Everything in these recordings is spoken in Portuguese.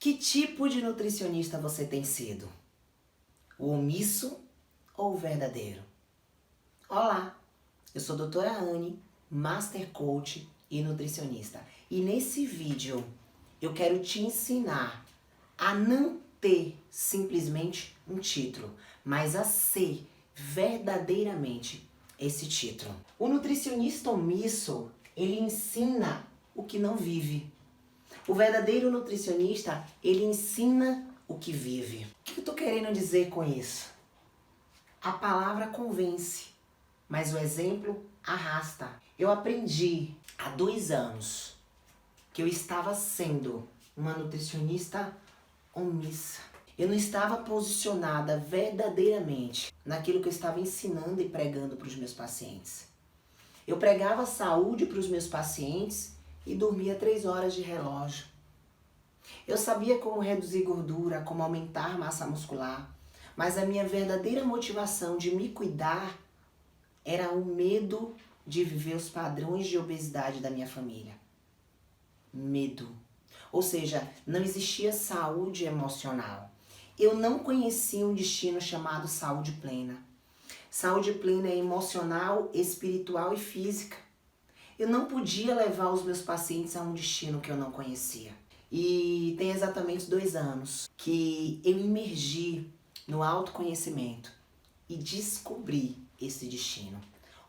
Que tipo de nutricionista você tem sido? O omisso ou o verdadeiro? Olá, eu sou a doutora Anne, Master Coach e nutricionista. E nesse vídeo eu quero te ensinar a não ter simplesmente um título, mas a ser verdadeiramente esse título. O nutricionista omisso, ele ensina o que não vive. O verdadeiro nutricionista, ele ensina o que vive. O que eu estou querendo dizer com isso? A palavra convence, mas o exemplo arrasta. Eu aprendi há 2 anos que eu estava sendo uma nutricionista omissa. Eu não estava posicionada verdadeiramente naquilo que eu estava ensinando e pregando para os meus pacientes. Eu pregava saúde para os meus pacientes e dormia 3 horas de relógio. Eu sabia como reduzir gordura, como aumentar massa muscular, mas a minha verdadeira motivação de me cuidar era o medo de viver os padrões de obesidade da minha família. Medo. Ou seja, não existia saúde emocional. Eu não conhecia um destino chamado saúde plena. Saúde plena é emocional, espiritual e física. Eu não podia levar os meus pacientes a um destino que eu não conhecia. E tem exatamente 2 anos que eu imergi no autoconhecimento e descobri esse destino.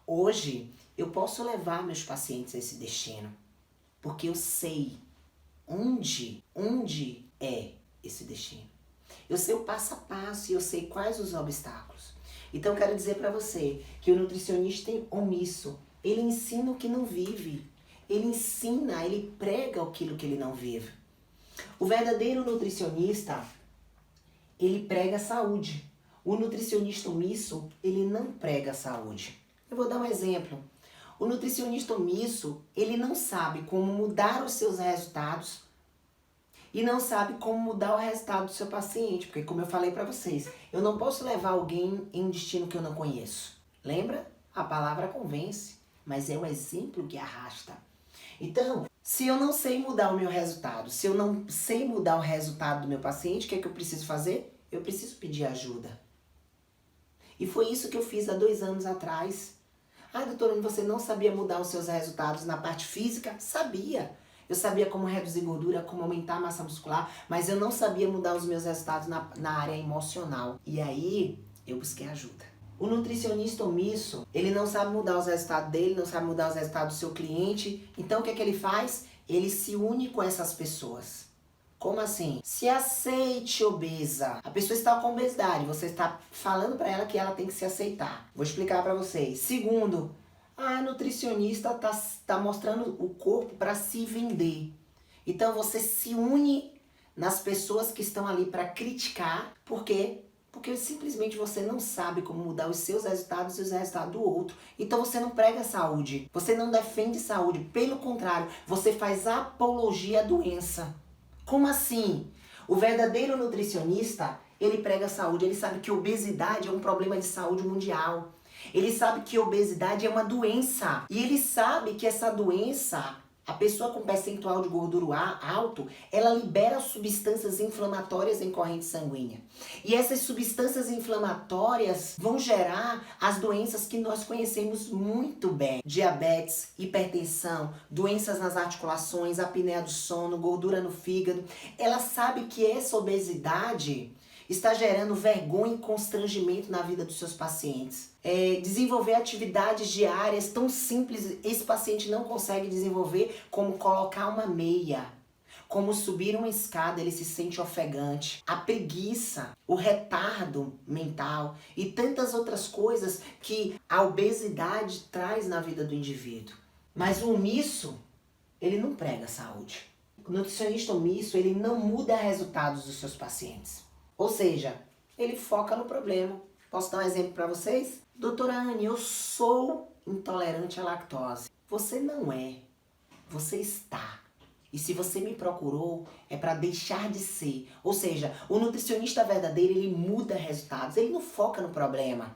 Hoje eu posso levar meus pacientes a esse destino, porque eu sei onde é esse destino. Eu sei o passo a passo e eu sei quais os obstáculos. Então eu quero dizer para você que o nutricionista omisso, ele ensina o que não vive. Ele ensina, ele prega aquilo que ele não vive. O verdadeiro nutricionista, ele prega saúde. O nutricionista omisso, ele não prega saúde. Eu vou dar um exemplo. O nutricionista omisso, ele não sabe como mudar os seus resultados e não sabe como mudar o resultado do seu paciente. Porque como eu falei para vocês, eu não posso levar alguém em um destino que eu não conheço. Lembra? A palavra convence, mas é o exemplo que arrasta. Então, se eu não sei mudar o meu resultado, se eu não sei mudar o resultado do meu paciente, o que é que eu preciso fazer? Eu preciso pedir ajuda. E foi isso que eu fiz há 2 anos atrás. Ah, doutora, você não sabia mudar os seus resultados na parte física? Sabia. Eu sabia como reduzir gordura, como aumentar a massa muscular, mas eu não sabia mudar os meus resultados na área emocional. E aí, eu busquei ajuda. O nutricionista omisso, ele não sabe mudar os resultados dele, não sabe mudar os resultados do seu cliente. Então, o que é que ele faz? Ele se une com essas pessoas. Como assim? Se aceite obesa. A pessoa está com obesidade, você está falando para ela que ela tem que se aceitar. Vou explicar para vocês. Segundo, a nutricionista tá mostrando o corpo para se vender. Então você se une nas pessoas que estão ali para criticar. Por quê? Porque simplesmente você não sabe como mudar os seus resultados e os resultados do outro. Então você não prega saúde. Você não defende saúde. Pelo contrário, você faz apologia à doença. Como assim? O verdadeiro nutricionista, ele prega saúde, ele sabe que obesidade é um problema de saúde mundial. Ele sabe que obesidade é uma doença. E ele sabe que essa doença, a pessoa com percentual de gordura alto, ela libera substâncias inflamatórias em corrente sanguínea. E essas substâncias inflamatórias vão gerar as doenças que nós conhecemos muito bem. Diabetes, hipertensão, doenças nas articulações, apneia do sono, gordura no fígado. Ela sabe que essa obesidade está gerando vergonha e constrangimento na vida dos seus pacientes. Desenvolver atividades diárias tão simples, esse paciente não consegue desenvolver, como colocar uma meia, como subir uma escada, ele se sente ofegante. A preguiça, o retardo mental e tantas outras coisas que a obesidade traz na vida do indivíduo. Mas o omisso, ele não prega saúde. O nutricionista omisso, ele não muda resultados dos seus pacientes. Ou seja, ele foca no problema. Posso dar um exemplo para vocês? Doutora Anne, eu sou intolerante à lactose. Você não é. Você está. E se você me procurou, é para deixar de ser. Ou seja, o nutricionista verdadeiro, ele muda resultados. Ele não foca no problema.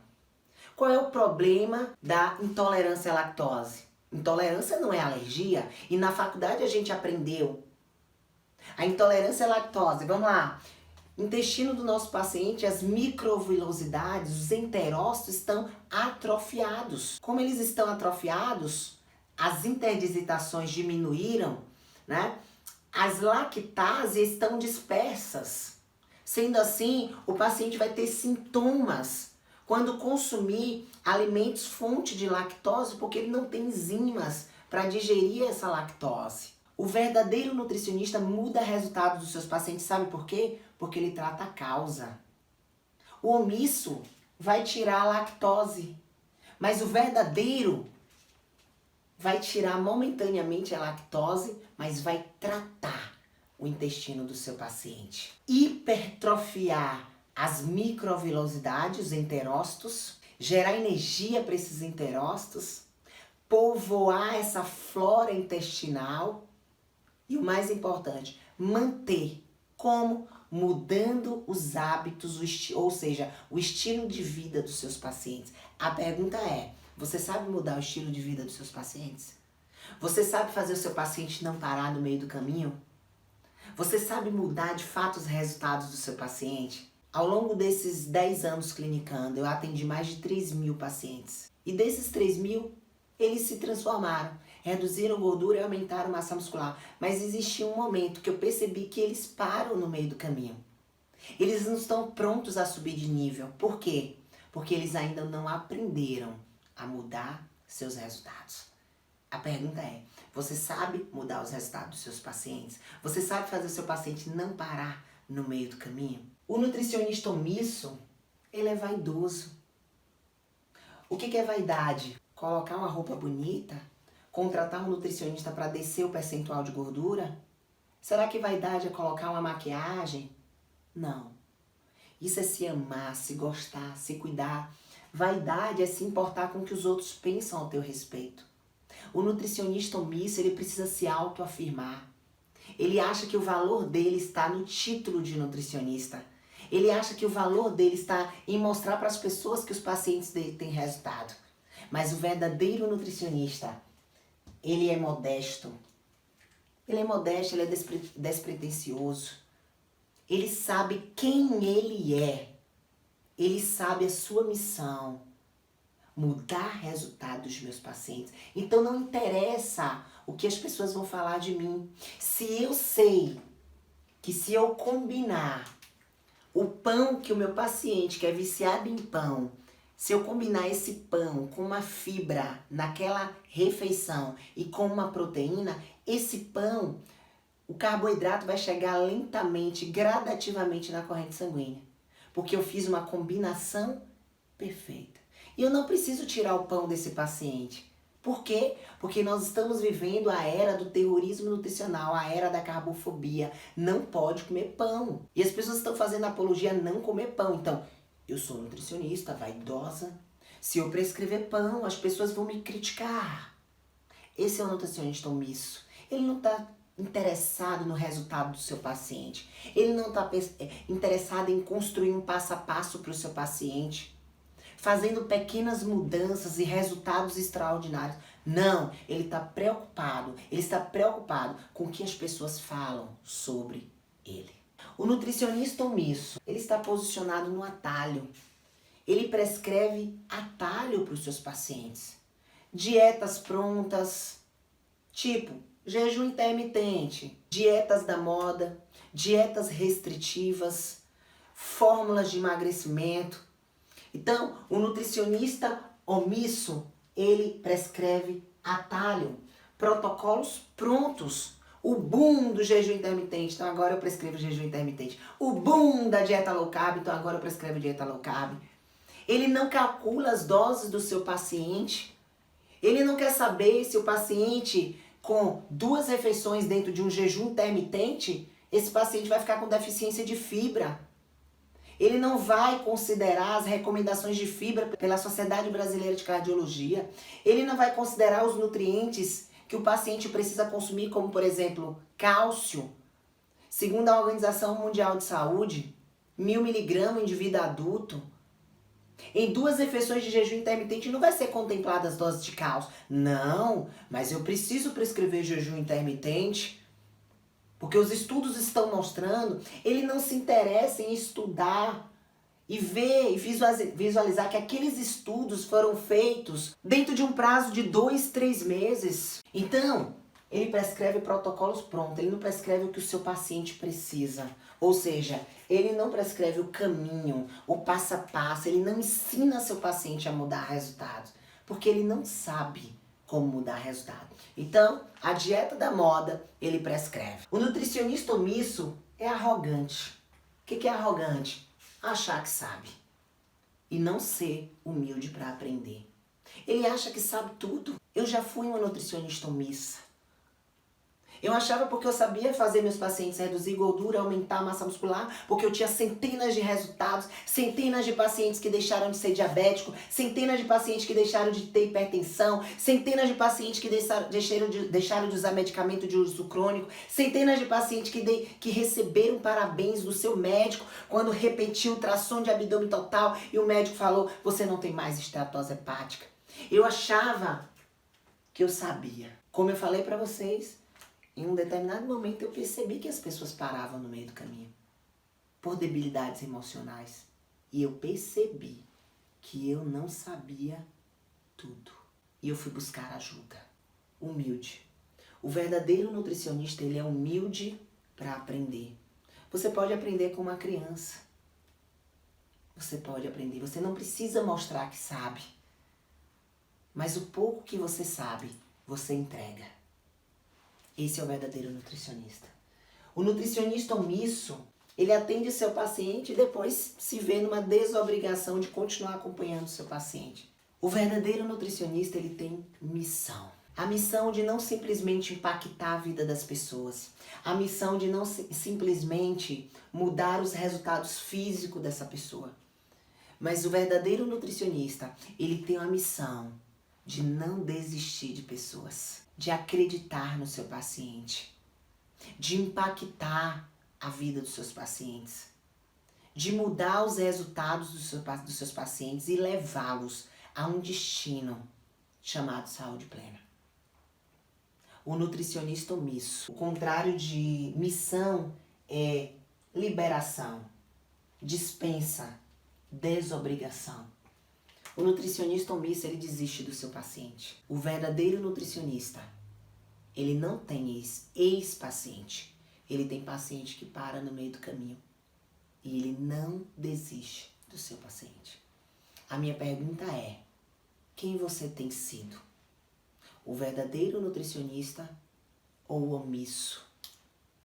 Qual é o problema da intolerância à lactose? Intolerância não é alergia. E na faculdade a gente aprendeu. A intolerância à lactose, vamos lá. Intestino do nosso paciente, as microvilosidades, os enterócitos estão atrofiados. Como eles estão atrofiados, as interdisitações diminuíram, né? As lactases estão dispersas. Sendo assim, o paciente vai ter sintomas quando consumir alimentos fonte de lactose, porque ele não tem enzimas para digerir essa lactose. O verdadeiro nutricionista muda resultados dos seus pacientes, sabe por quê? Porque ele trata a causa. O omisso vai tirar a lactose, mas o verdadeiro vai tirar momentaneamente a lactose, mas vai tratar o intestino do seu paciente. Hipertrofiar as microvilosidades, os enterócitos, gerar energia para esses enterócitos, povoar essa flora intestinal e o mais importante, manter. Como? Mudando os hábitos, ou seja, o estilo de vida dos seus pacientes. A pergunta é, você sabe mudar o estilo de vida dos seus pacientes? Você sabe fazer o seu paciente não parar no meio do caminho? Você sabe mudar de fato os resultados do seu paciente? Ao longo desses 10 anos clinicando, eu atendi mais de 3.000 pacientes. E desses 3.000, eles se transformaram, reduziram gordura e aumentaram massa muscular. Mas existia um momento que eu percebi que eles param no meio do caminho. Eles não estão prontos a subir de nível. Por quê? Porque eles ainda não aprenderam a mudar seus resultados. A pergunta é, você sabe mudar os resultados dos seus pacientes? Você sabe fazer o seu paciente não parar no meio do caminho? O nutricionista omisso, ele é vaidoso. O que é vaidade? Colocar uma roupa bonita? Contratar um nutricionista para descer o percentual de gordura? Será que vaidade é colocar uma maquiagem? Não. Isso é se amar, se gostar, se cuidar. Vaidade é se importar com o que os outros pensam ao teu respeito. O nutricionista omisso, ele precisa se autoafirmar. Ele acha que o valor dele está no título de nutricionista. Ele acha que o valor dele está em mostrar para as pessoas que os pacientes dele têm resultado. Mas o verdadeiro nutricionista, ele é modesto. Ele é modesto, ele é despretensioso. Ele sabe quem ele é. Ele sabe a sua missão. Mudar resultados dos meus pacientes. Então não interessa o que as pessoas vão falar de mim. Se eu sei que se eu combinar o pão que o meu paciente, que é viciado em pão, se eu combinar esse pão com uma fibra naquela refeição e com uma proteína, esse pão, o carboidrato vai chegar lentamente, gradativamente na corrente sanguínea. Porque eu fiz uma combinação perfeita. E eu não preciso tirar o pão desse paciente. Por quê? Porque nós estamos vivendo a era do terrorismo nutricional, a era da carbofobia. Não pode comer pão. E as pessoas estão fazendo apologia a não comer pão. Então, eu sou nutricionista, vaidosa. Se eu prescrever pão, as pessoas vão me criticar. Esse é o nutricionista omisso. Ele não está interessado no resultado do seu paciente. Ele não está interessado em construir um passo a passo para o seu paciente, fazendo pequenas mudanças e resultados extraordinários. Não, ele está preocupado. Ele está preocupado com o que as pessoas falam sobre ele. O nutricionista omisso, ele está posicionado no atalho. Ele prescreve atalho para os seus pacientes. Dietas prontas, tipo jejum intermitente, dietas da moda, dietas restritivas, fórmulas de emagrecimento. Então, o nutricionista omisso, ele prescreve atalho, protocolos prontos. O boom do jejum intermitente, então agora eu prescrevo jejum intermitente. O boom da dieta low carb, então agora eu prescrevo dieta low carb. Ele não calcula as doses do seu paciente. Ele não quer saber se o paciente, com 2 refeições dentro de um jejum intermitente, esse paciente vai ficar com deficiência de fibra. Ele não vai considerar as recomendações de fibra pela Sociedade Brasileira de Cardiologia. Ele não vai considerar os nutrientes que o paciente precisa consumir, como, por exemplo, cálcio. Segundo a Organização Mundial de Saúde, 1.000 miligramas em indivíduo adulto. Em 2 refeições de jejum intermitente não vai ser contemplada as doses de cálcio. Não, mas eu preciso prescrever jejum intermitente Porque os estudos estão mostrando, ele não se interessa em estudar e ver e visualizar que aqueles estudos foram feitos dentro de um prazo de 2, 3 meses. Então, ele prescreve protocolos prontos, ele não prescreve o que o seu paciente precisa. Ou seja, ele não prescreve o caminho, o passo a passo, ele não ensina seu paciente a mudar resultados, porque ele não sabe como mudar resultado. Então, a dieta da moda, ele prescreve. O nutricionista omisso é arrogante. O que é arrogante? Achar que sabe e não ser humilde para aprender. Ele acha que sabe tudo. Eu já fui uma nutricionista omissa. Eu achava porque eu sabia fazer meus pacientes reduzir gordura, aumentar a massa muscular, porque eu tinha centenas de resultados, centenas de pacientes que deixaram de ser diabético, centenas de pacientes que deixaram de ter hipertensão, centenas de pacientes que deixaram de usar medicamento de uso crônico, centenas de pacientes que receberam parabéns do seu médico quando repetiu o ultrassom de abdômen total e o médico falou, você não tem mais esteatose hepática. Eu achava que eu sabia. Como eu falei para vocês, em um determinado momento eu percebi que as pessoas paravam no meio do caminho por debilidades emocionais. E eu percebi que eu não sabia tudo. E eu fui buscar ajuda. Humilde. O verdadeiro nutricionista, ele é humilde para aprender. Você pode aprender com uma criança. Você pode aprender. Você não precisa mostrar que sabe. Mas o pouco que você sabe, você entrega. Esse é o verdadeiro nutricionista. O nutricionista omisso, ele atende seu paciente e depois se vê numa desobrigação de continuar acompanhando o seu paciente. O verdadeiro nutricionista, ele tem missão. A missão de não simplesmente impactar a vida das pessoas. A missão de não simplesmente mudar os resultados físicos dessa pessoa. Mas o verdadeiro nutricionista, ele tem a missão de não desistir de pessoas, de acreditar no seu paciente, de impactar a vida dos seus pacientes, de mudar os resultados dos seus pacientes e levá-los a um destino chamado saúde plena. O nutricionista omisso, o contrário de missão é liberação, dispensa, desobrigação. O nutricionista omisso, ele desiste do seu paciente. O verdadeiro nutricionista, ele não tem ex-paciente. Ele tem paciente que para no meio do caminho. E ele não desiste do seu paciente. A minha pergunta é, quem você tem sido? O verdadeiro nutricionista ou o omisso?